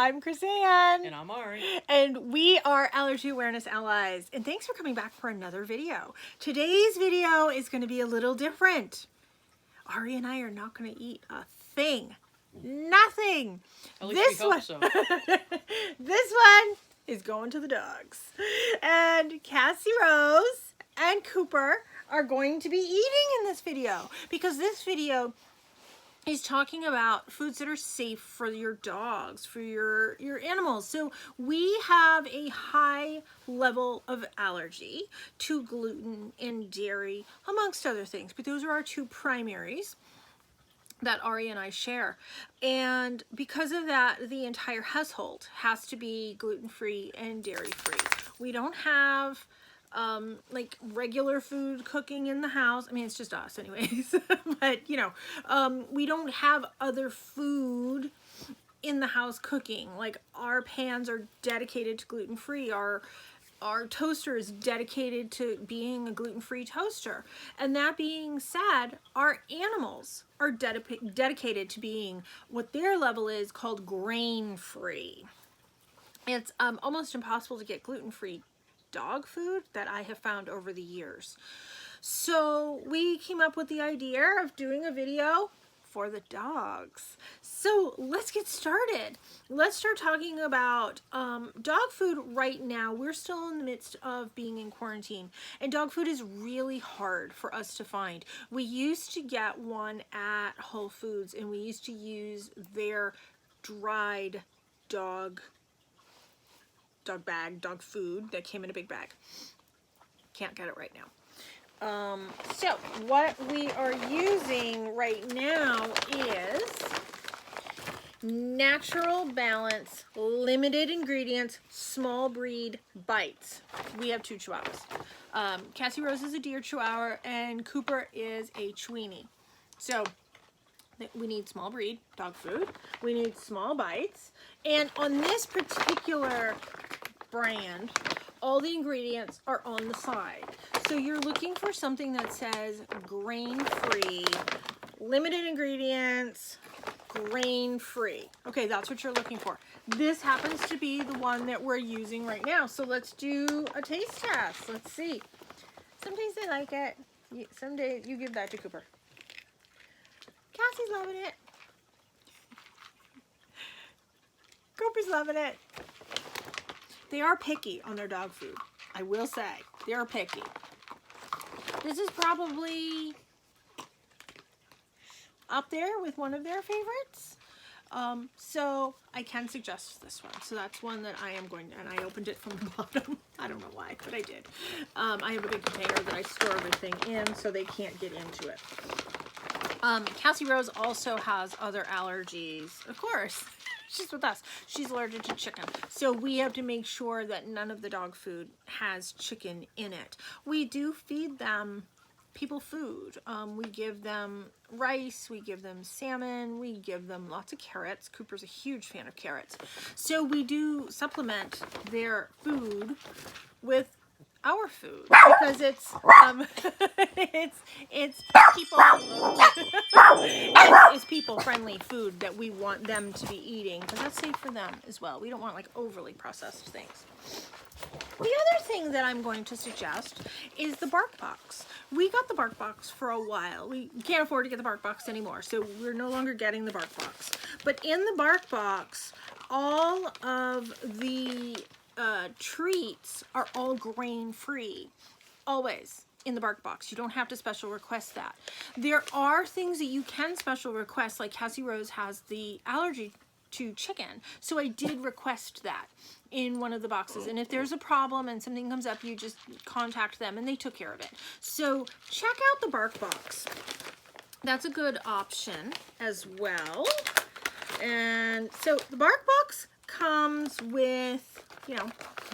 I'm Chris-Ann. And I'm Ari. And we are Allergy Awareness Allies. And thanks for coming back for another video. Today's video is going to be a little different. Ari and I are not going to eat a thing. Nothing. At least we hope so. This one is going to the dogs. And Cassie Rose and Cooper are going to be eating in this video. Because this video is talking about foods that are safe for your dogs, for your animals. So we have a high level of allergy to gluten and dairy, amongst other things. But those are our two primaries that Ari and I share. And because of that, the entire household has to be gluten-free and dairy-free. We don't have like regular food cooking in the house. I mean, it's just us anyways, but you know, we don't have other food in the house cooking. Like our pans are dedicated to gluten-free. Our toaster is dedicated to being a gluten-free toaster. And that being said, our animals are dedicated to being what their level is called grain-free. It's almost impossible to get gluten-free dog food that I have found over the years. So we came up with the idea of doing a video for the dogs. So let's get started. Let's start talking about dog food right now. We're still in the midst of being in quarantine, and dog food is really hard for us to find. We used to get one at Whole Foods, and we used to use their dried dog food that came in a big bag. Can't get it right now. So what we are using right now is Natural Balance limited ingredients small breed bites. We have two Chihuahuas. Cassie Rose is a deer Chihuahua and Cooper is a Chiweenie. So we need small breed dog food. We need small bites. And on this particular brand, all the ingredients are on the side. So you're looking for something that says grain-free, limited ingredients, grain-free. Okay, that's what you're looking for. This happens to be the one that we're using right now. So let's do a taste test. Let's see. Some days they like it. Some days you give that to Cooper. Cassie's loving it. Cooper's loving it. They are picky on their dog food. I will say, they are picky. This is probably up there with one of their favorites. So I can suggest this one. So that's one that I am going to, and I opened it from the bottom. I don't know why, but I did. I have a big container that I store everything in so they can't get into it. Cassie Rose also has other allergies, of course. She's with us. She's allergic to chicken. So we have to make sure that none of the dog food has chicken in it. We do feed them people food. We give them rice, we give them salmon, we give them lots of carrots. Cooper's a huge fan of carrots. So we do supplement their food with our food because it's people it's people friendly food that we want them to be eating because that's safe for them as well. We don't want like overly processed things. The other thing that I'm going to suggest is the bark box. We got the bark box for a while. We can't afford to get the bark box anymore, so we're no longer getting the bark box. But in the bark box, all of the treats are all grain-free, always in the bark box. You don't have to special request that. There are things that you can special request, like Cassie Rose has the allergy to chicken, so I did request that in one of the boxes, and if there's a problem and something comes up, you just contact them and they took care of it. So check out the bark box. That's a good option as well. And so the bark box comes with, you know,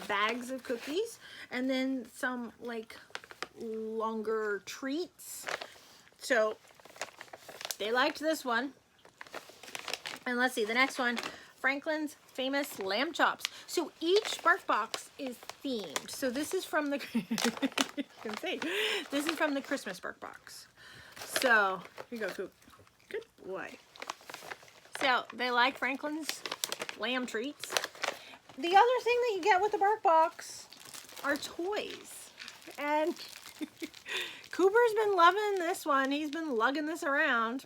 bags of cookies and then some like longer treats. So they liked this one. And let's see, the next one, Franklin's famous lamb chops. So each bark box is themed. So this is from the you can see, this is from the Christmas bark box. So here you go, Coop. Good boy. So they like Franklin's lamb treats. The other thing that you get with the Bark Box are toys. And Cooper's been loving this one. He's been lugging this around.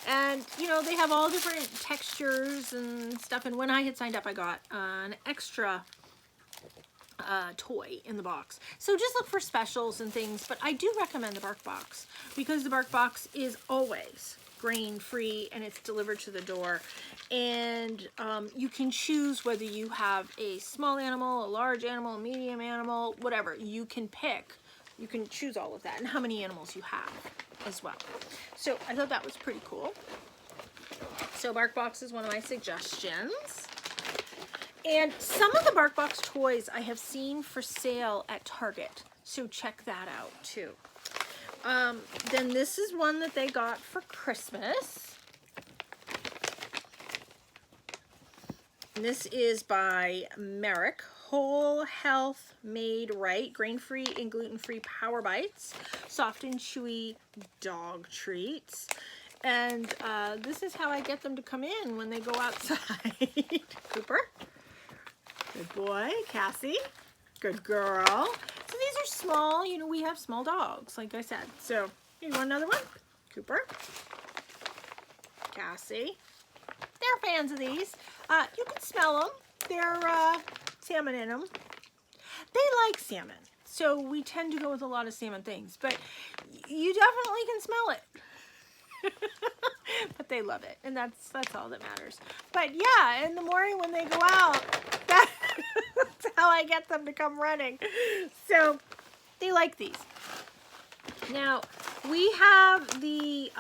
And, you know, they have all different textures and stuff. And when I had signed up, I got an extra toy in the box. So just look for specials and things. But I do recommend the Bark Box because the Bark Box is always grain-free and it's delivered to the door. And you can choose whether you have a small animal, a large animal, a medium animal, whatever. You can pick. You can choose all of that and how many animals you have as well. So I thought that was pretty cool. So Bark Box is one of my suggestions. And some of the Bark Box toys I have seen for sale at Target. So check that out too. Then this is one that they got for Christmas. And this is by Merrick. Whole Health Made Right, grain-free and gluten-free Power Bites, soft and chewy dog treats. And this is how I get them to come in when they go outside. Cooper, good boy. Cassie, good girl. So these are small, you know, we have small dogs, like I said. So you want another one? Cooper, Cassie. They're fans of these. You can smell them. They're salmon in them. They like salmon, so we tend to go with a lot of salmon things, but you definitely can smell it. But they love it, and that's all that matters. But yeah, in the morning when they go out, that's how I get them to come running. So they like these. Now, we have the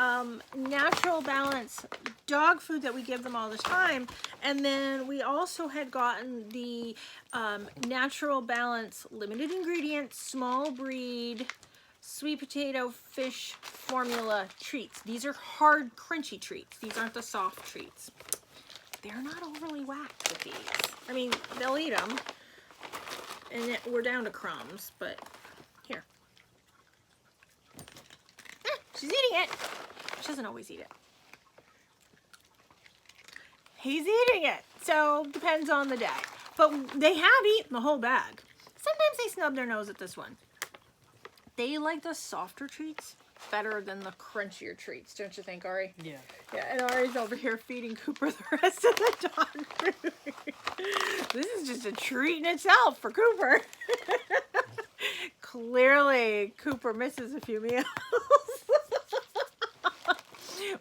Natural Balance dog food that we give them all the time, and then we also had gotten the Natural Balance limited ingredient small breed sweet potato fish formula treats. These are hard crunchy treats. These aren't the soft treats. They're not overly whacked with these. I mean, they'll eat them, and we're down to crumbs, but here. She's eating it. She doesn't always eat it. He's eating it. So, depends on the day. But they have eaten the whole bag. Sometimes they snub their nose at this one. They like the softer treats better than the crunchier treats, don't you think, Ari? Yeah. Yeah, and Ari's over here feeding Cooper the rest of the dog food. This is just a treat in itself for Cooper. Clearly, Cooper misses a few meals.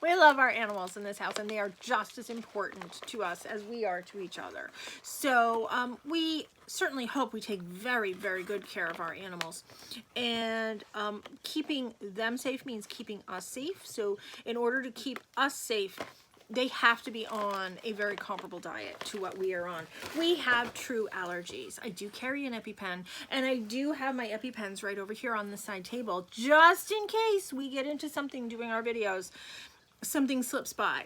We love our animals in this house, and they are just as important to us as we are to each other. So we certainly hope we take very, very good care of our animals. And keeping them safe means keeping us safe. So in order to keep us safe, they have to be on a very comparable diet to what we are on. We have true allergies. I do carry an EpiPen, and I do have my EpiPens right over here on the side table, just in case we get into something doing our videos, something slips by.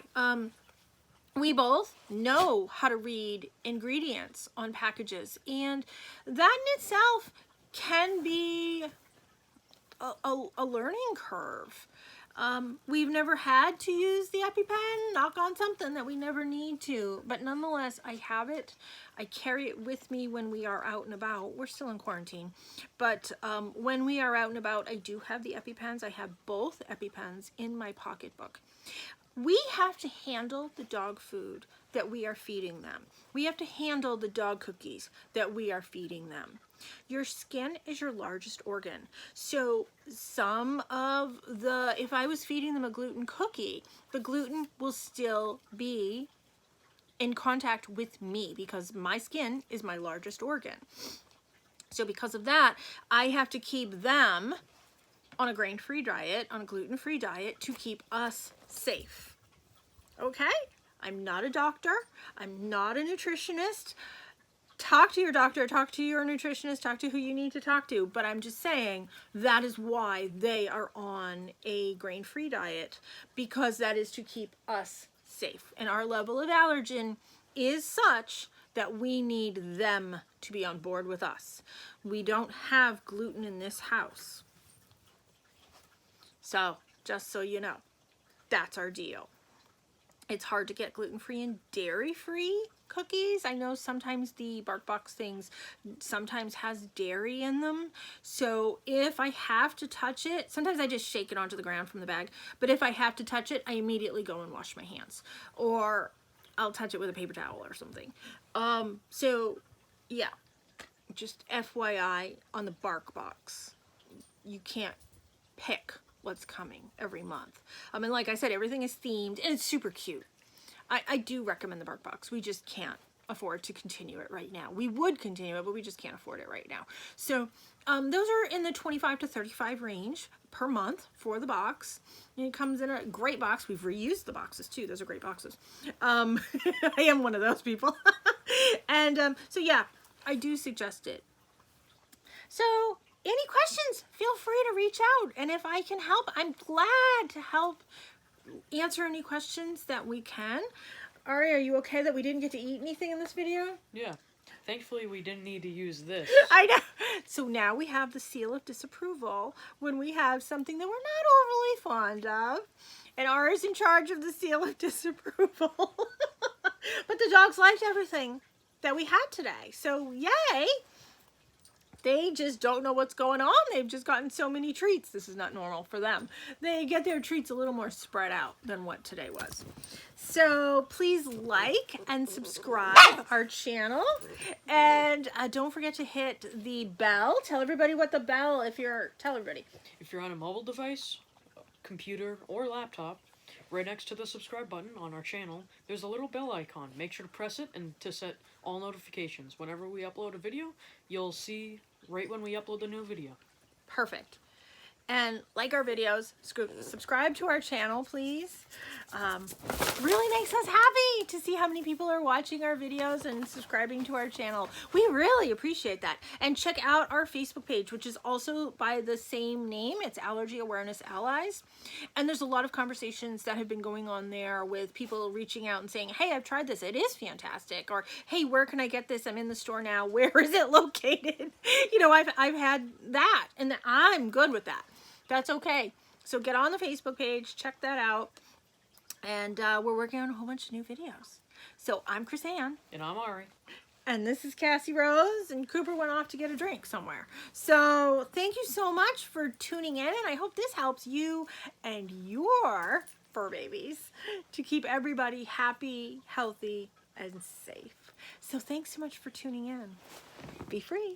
We both know how to read ingredients on packages, and that in itself can be a learning curve. We've never had to use the EpiPen, knock on something that we never need to, but nonetheless, I have it. I carry it with me when we are out and about. We're still in quarantine, but when we are out and about, I do have the EpiPens. I have both EpiPens in my pocketbook. We have to handle the dog food that we are feeding them. We have to handle the dog cookies that we are feeding them. Your skin is your largest organ. So some of the, if I was feeding them a gluten cookie, the gluten will still be in contact with me because my skin is my largest organ. So because of that, I have to keep them on a grain-free diet, on a gluten-free diet to keep us safe. Okay? I'm not a doctor. I'm not a nutritionist. Talk to your doctor, talk to your nutritionist, talk to who you need to talk to. But I'm just saying that is why they are on a grain-free diet, because that is to keep us safe. And our level of allergen is such that we need them to be on board with us. We don't have gluten in this house. So, just so you know, that's our deal. It's hard to get gluten-free and dairy-free cookies. I know sometimes the BarkBox things sometimes has dairy in them. So if I have to touch it, sometimes I just shake it onto the ground from the bag. But if I have to touch it, I immediately go and wash my hands. Or I'll touch it with a paper towel or something. So yeah, just FYI on the BarkBox, you can't pick what's coming every month. And like I said, everything is themed and it's super cute. I do recommend the BarkBox. We just can't afford to continue it right now. We would continue it, but we just can't afford it right now. So those are in the 25 to 35 range per month for the box. And it comes in a great box. We've reused the boxes too. Those are great boxes. I am one of those people. And so yeah, I do suggest it. So any questions, feel free to reach out. And if I can help, I'm glad to help answer any questions that we can. Ari, are you okay that we didn't get to eat anything in this video? Yeah. Thankfully, we didn't need to use this. I know. So now we have the seal of disapproval when we have something that we're not overly fond of. And Ari's in charge of the seal of disapproval. But the dogs liked everything that we had today. So yay! They just don't know what's going on. They've just gotten so many treats. This is not normal for them. They get their treats a little more spread out than what today was. So please like and subscribe our channel. And don't forget to hit the bell. Tell everybody what the bell, tell everybody. If you're on a mobile device, computer, or laptop, right next to the subscribe button on our channel, there's a little bell icon. Make sure to press it and to set all notifications. Whenever we upload a video, you'll see right when we upload the new video. Perfect. And like our videos, subscribe to our channel, please. Really makes us happy to see how many people are watching our videos and subscribing to our channel. We really appreciate that. And check out our Facebook page, which is also by the same name. It's Allergy Awareness Allies. And there's a lot of conversations that have been going on there with people reaching out and saying, hey, I've tried this. It is fantastic. Or, hey, where can I get this? I'm in the store now. Where is it located? You know, I've had that, and I'm good with that. That's okay. So get on the Facebook page, check that out. And we're working on a whole bunch of new videos. So I'm Chris Ann. And I'm Ari. And this is Cassie Rose. And Cooper went off to get a drink somewhere. So thank you so much for tuning in. And I hope this helps you and your fur babies to keep everybody happy, healthy, and safe. So thanks so much for tuning in. Be free.